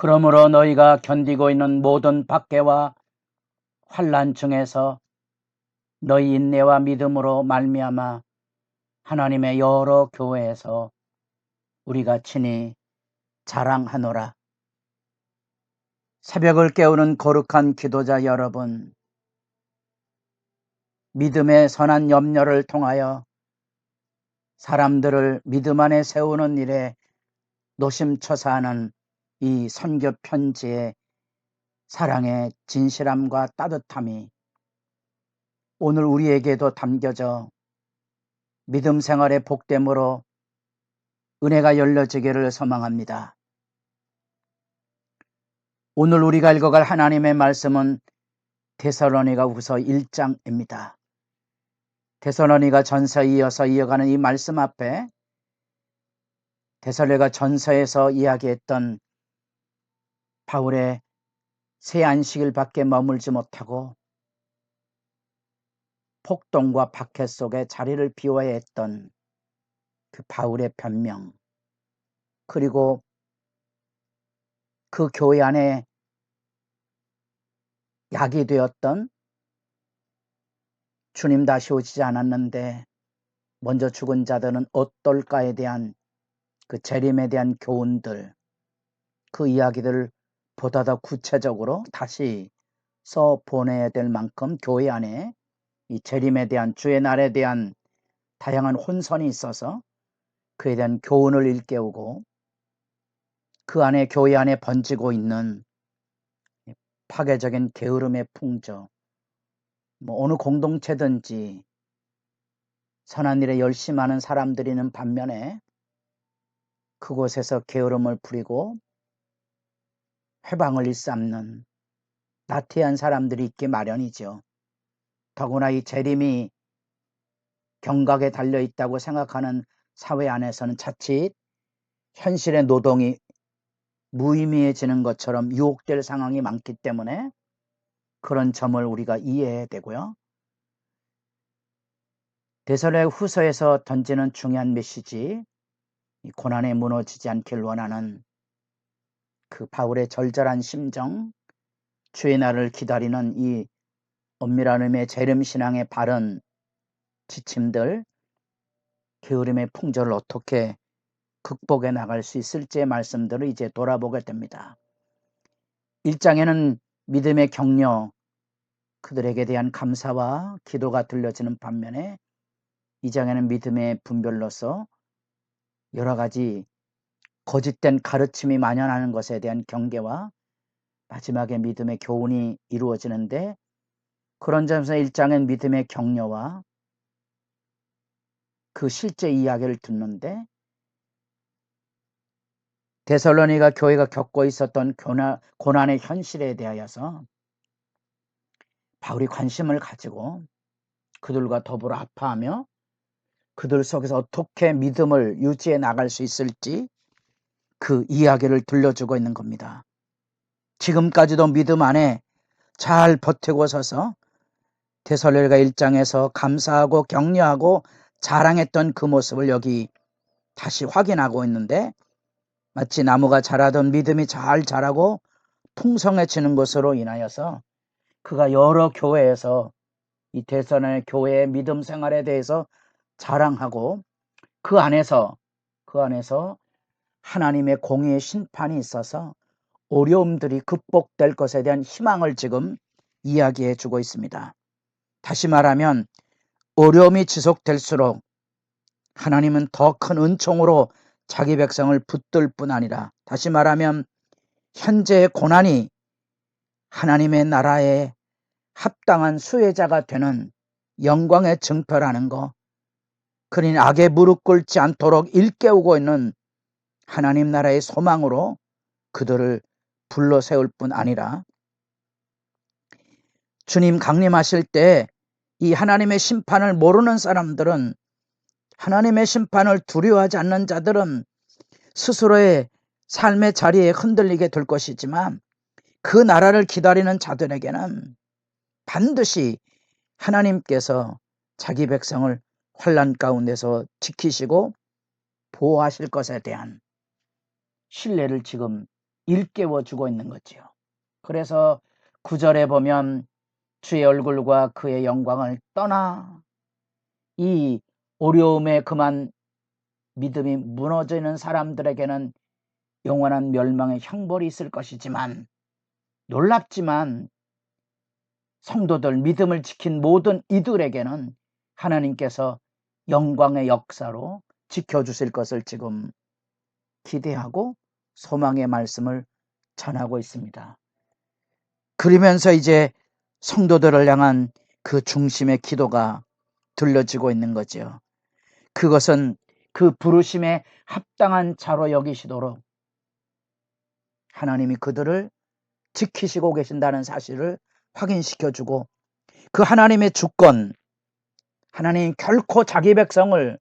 그러므로 너희가 견디고 있는 모든 박해와 환난 중에서 너희 인내와 믿음으로 말미암아 하나님의 여러 교회에서 우리가 친히 자랑하노라. 새벽을 깨우는 거룩한 기도자 여러분, 믿음의 선한 염려를 통하여 사람들을 믿음 안에 세우는 일에 노심초사하는 이 선교 편지의 사랑의 진실함과 따뜻함이 오늘 우리에게도 담겨져 믿음 생활의 복됨으로 은혜가 열려지기를 소망합니다. 오늘 우리가 읽어갈 하나님의 말씀은 데살로니가후서 1장입니다. 데살로니가 전서에 이어서 이어가는 이 말씀 앞에 데살로니가 전서에서 이야기했던 바울의 새 안식일 밖에 머물지 못하고 폭동과 박해 속에 자리를 비워야 했던 그 바울의 변명, 그리고 그 교회 안에 약이 되었던 주님 다시 오시지 않았는데 먼저 죽은 자들은 어떨까에 대한 그 재림에 대한 교훈들, 그 이야기들을 보다 더 구체적으로 다시 써보내야 될 만큼 교회 안에 이 재림에 대한, 주의 날에 대한 다양한 혼선이 있어서 그에 대한 교훈을 일깨우고 그 안에 교회 안에 번지고 있는 파괴적인 게으름의 풍조, 어느 공동체든지 선한 일에 열심하는 사람들이 있는 반면에 그곳에서 게으름을 부리고 회방을 일삼는 나태한 사람들이 있기 마련이죠. 더구나 이 재림이 경각에 달려있다고 생각하는 사회 안에서는 자칫 현실의 노동이 무의미해지는 것처럼 유혹될 상황이 많기 때문에 그런 점을 우리가 이해해야 되고요. 데살로니가후서에서 던지는 중요한 메시지, 고난에 무너지지 않길 원하는 그 바울의 절절한 심정, 주의 날을 기다리는 이 엄밀한 의미의 재림신앙의 바른 지침들, 게으름의 풍조를 어떻게 극복해 나갈 수 있을지의 말씀들을 이제 돌아보게 됩니다. 1장에는 믿음의 격려, 그들에게 대한 감사와 기도가 들려지는 반면에 2장에는 믿음의 분별로서 여러 가지 거짓된 가르침이 만연하는 것에 대한 경계와 마지막에 믿음의 교훈이 이루어지는데, 그런 점에서 1장은 믿음의 격려와 그 실제 이야기를 듣는데, 데살로니가 교회가 겪고 있었던 고난의 현실에 대하여서 바울이 관심을 가지고 그들과 더불어 아파하며 그들 속에서 어떻게 믿음을 유지해 나갈 수 있을지 그 이야기를 들려주고 있는 겁니다. 지금까지도 믿음 안에 잘 버티고 서서 데살로니가 1장에서 감사하고 격려하고 자랑했던 그 모습을 여기 다시 확인하고 있는데, 마치 나무가 자라던 믿음이 잘 자라고 풍성해지는 것으로 인하여서 그가 여러 교회에서 이 데살로니가 교회의 믿음 생활에 대해서 자랑하고 그 안에서 하나님의 공의의 심판이 있어서 어려움들이 극복될 것에 대한 희망을 지금 이야기해 주고 있습니다. 다시 말하면 어려움이 지속될수록 하나님은 더 큰 은총으로 자기 백성을 붙들 뿐 아니라, 다시 말하면 현재의 고난이 하나님의 나라에 합당한 수혜자가 되는 영광의 증표라는 것, 그러니 악에 무릎 꿇지 않도록 일깨우고 있는 하나님 나라의 소망으로 그들을 불러 세울 뿐 아니라, 주님 강림하실 때 이 하나님의 심판을 모르는 사람들은, 하나님의 심판을 두려워하지 않는 자들은 스스로의 삶의 자리에 흔들리게 될 것이지만, 그 나라를 기다리는 자들에게는 반드시 하나님께서 자기 백성을 환난 가운데서 지키시고 보호하실 것에 대한 신뢰를 지금 일깨워주고 있는 거지요. 그래서 9절에 보면 주의 얼굴과 그의 영광을 떠나 이 어려움에 그만 믿음이 무너지는 사람들에게는 영원한 멸망의 형벌이 있을 것이지만, 놀랍지만 성도들, 믿음을 지킨 모든 이들에게는 하나님께서 영광의 역사로 지켜주실 것을 지금 기대하고 소망의 말씀을 전하고 있습니다. 그러면서 이제 성도들을 향한 그 중심의 기도가 들려지고 있는 거죠. 그것은 그 부르심에 합당한 자로 여기시도록 하나님이 그들을 지키시고 계신다는 사실을 확인시켜주고, 그 하나님의 주권, 하나님 결코 자기 백성을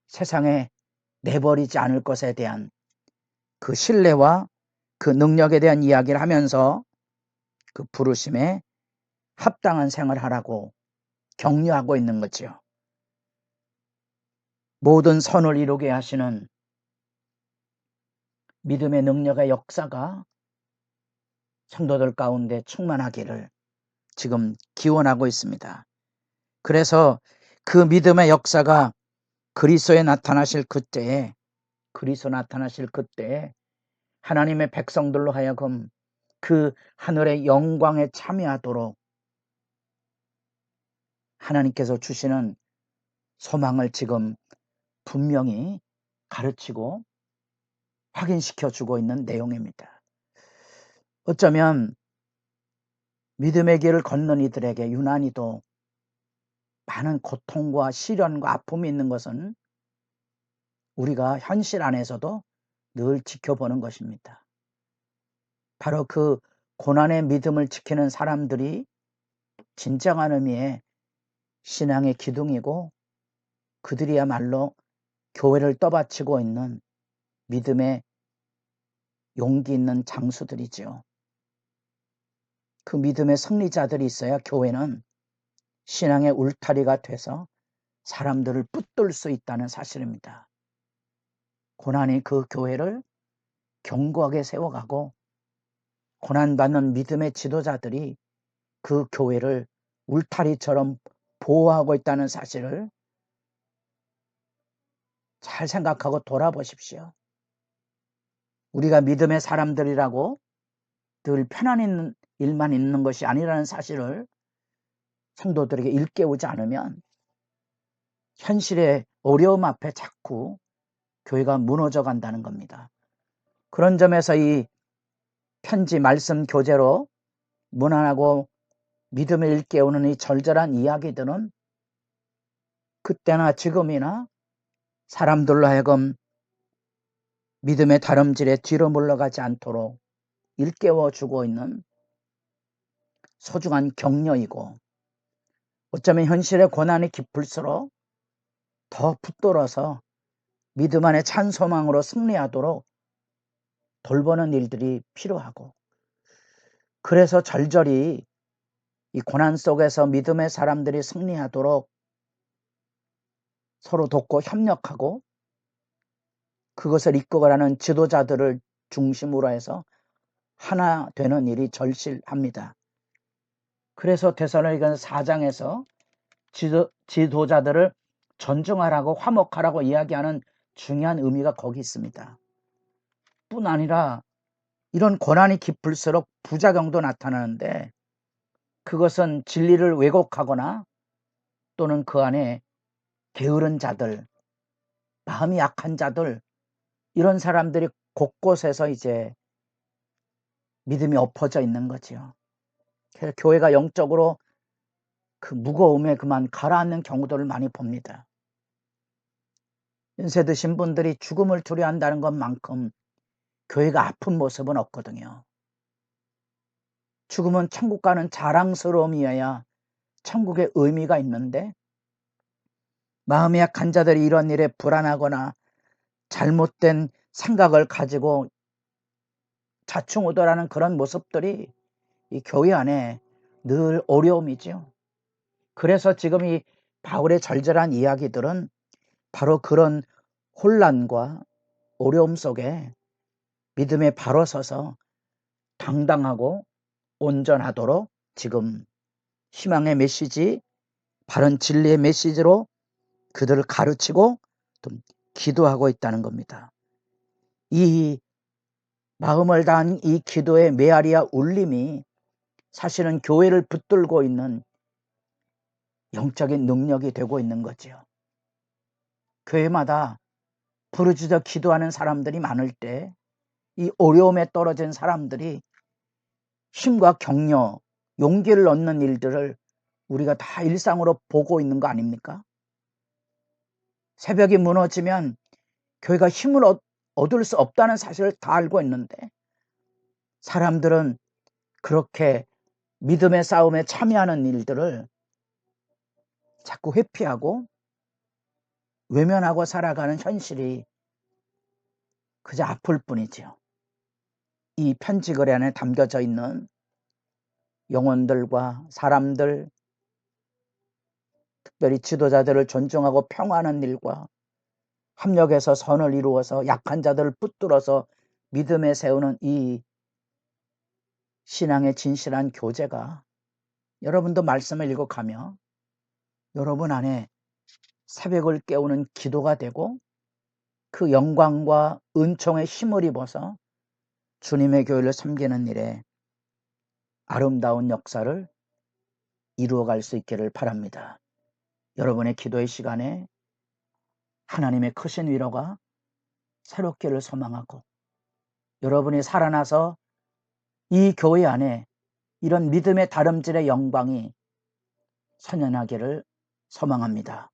세상에 내버리지 않을 것에 대한 그 신뢰와 그 능력에 대한 이야기를 하면서 그 부르심에 합당한 생활을 하라고 격려하고 있는 거죠. 모든 선을 이루게 하시는 믿음의 능력의 역사가 성도들 가운데 충만하기를 지금 기원하고 있습니다. 그래서 그 믿음의 역사가 그리스도에 나타나실 그때에 하나님의 백성들로 하여금 그 하늘의 영광에 참여하도록 하나님께서 주시는 소망을 지금 분명히 가르치고 확인시켜 주고 있는 내용입니다. 어쩌면 믿음의 길을 걷는 이들에게 유난히도 많은 고통과 시련과 아픔이 있는 것은 우리가 현실 안에서도 늘 지켜보는 것입니다. 바로 그 고난의 믿음을 지키는 사람들이 진정한 의미의 신앙의 기둥이고, 그들이야말로 교회를 떠받치고 있는 믿음의 용기 있는 장수들이죠. 그 믿음의 승리자들이 있어야 교회는 신앙의 울타리가 돼서 사람들을 붙들 수 있다는 사실입니다. 고난이 그 교회를 견고하게 세워가고, 고난받는 믿음의 지도자들이 그 교회를 울타리처럼 보호하고 있다는 사실을 잘 생각하고 돌아보십시오. 우리가 믿음의 사람들이라고 늘 편한 일만 있는 것이 아니라는 사실을 성도들에게 일깨우지 않으면 현실의 어려움 앞에 자꾸 교회가 무너져 간다는 겁니다. 그런 점에서 이 편지 말씀 교재로 무난하고 믿음을 일깨우는 이 절절한 이야기들은 그때나 지금이나 사람들로 하여금 믿음의 다름질에 뒤로 물러가지 않도록 일깨워주고 있는 소중한 격려이고, 어쩌면 현실의 고난이 깊을수록 더 붙들어서 믿음 안에 찬 소망으로 승리하도록 돌보는 일들이 필요하고, 그래서 절절히 이 고난 속에서 믿음의 사람들이 승리하도록 서로 돕고 협력하고 그것을 이끌어가는 지도자들을 중심으로 해서 하나 되는 일이 절실합니다. 그래서 데살로니가서 4장에서 지도자들을 존중하라고 화목하라고 이야기하는 중요한 의미가 거기 있습니다. 뿐 아니라 이런 고난이 깊을수록 부작용도 나타나는데, 그것은 진리를 왜곡하거나 또는 그 안에 게으른 자들, 마음이 약한 자들, 이런 사람들이 곳곳에서 이제 믿음이 엎어져 있는 거지요. 그래서 교회가 영적으로 그 무거움에 그만 가라앉는 경우들을 많이 봅니다. 연세 드신 분들이 죽음을 두려워한다는 것만큼 교회가 아픈 모습은 없거든요. 죽음은 천국 가는 자랑스러움이어야 천국의 의미가 있는데, 마음이 약한 자들이 이런 일에 불안하거나 잘못된 생각을 가지고 좌충우돌하는 그런 모습들이 이 교회 안에 늘 어려움이죠. 그래서 지금 이 바울의 절절한 이야기들은 바로 그런 혼란과 어려움 속에 믿음에 바로 서서 당당하고 온전하도록 지금 희망의 메시지, 바른 진리의 메시지로 그들을 가르치고 또 기도하고 있다는 겁니다. 이 마음을 다한 이 기도의 메아리와 울림이 사실은 교회를 붙들고 있는 영적인 능력이 되고 있는 거죠. 교회마다 부르짖어 기도하는 사람들이 많을 때 이 어려움에 떨어진 사람들이 힘과 격려, 용기를 얻는 일들을 우리가 다 일상으로 보고 있는 거 아닙니까? 새벽이 무너지면 교회가 힘을 얻을 수 없다는 사실을 다 알고 있는데 사람들은 그렇게 믿음의 싸움에 참여하는 일들을 자꾸 회피하고 외면하고 살아가는 현실이 그저 아플 뿐이지요. 이 편지글 안에 담겨져 있는 영혼들과 사람들, 특별히 지도자들을 존중하고 평화하는 일과 협력해서 선을 이루어서 약한 자들을 붙들어서 믿음에 세우는 이 신앙의 진실한 교제가 여러분도 말씀을 읽어가며 여러분 안에 새벽을 깨우는 기도가 되고 그 영광과 은총의 힘을 입어서 주님의 교회를 섬기는 일에 아름다운 역사를 이루어갈 수 있기를 바랍니다. 여러분의 기도의 시간에 하나님의 크신 위로가 새롭기를 소망하고 여러분이 살아나서 이 교회 안에 이런 믿음의 다름질의 영광이 선연하기를 소망합니다.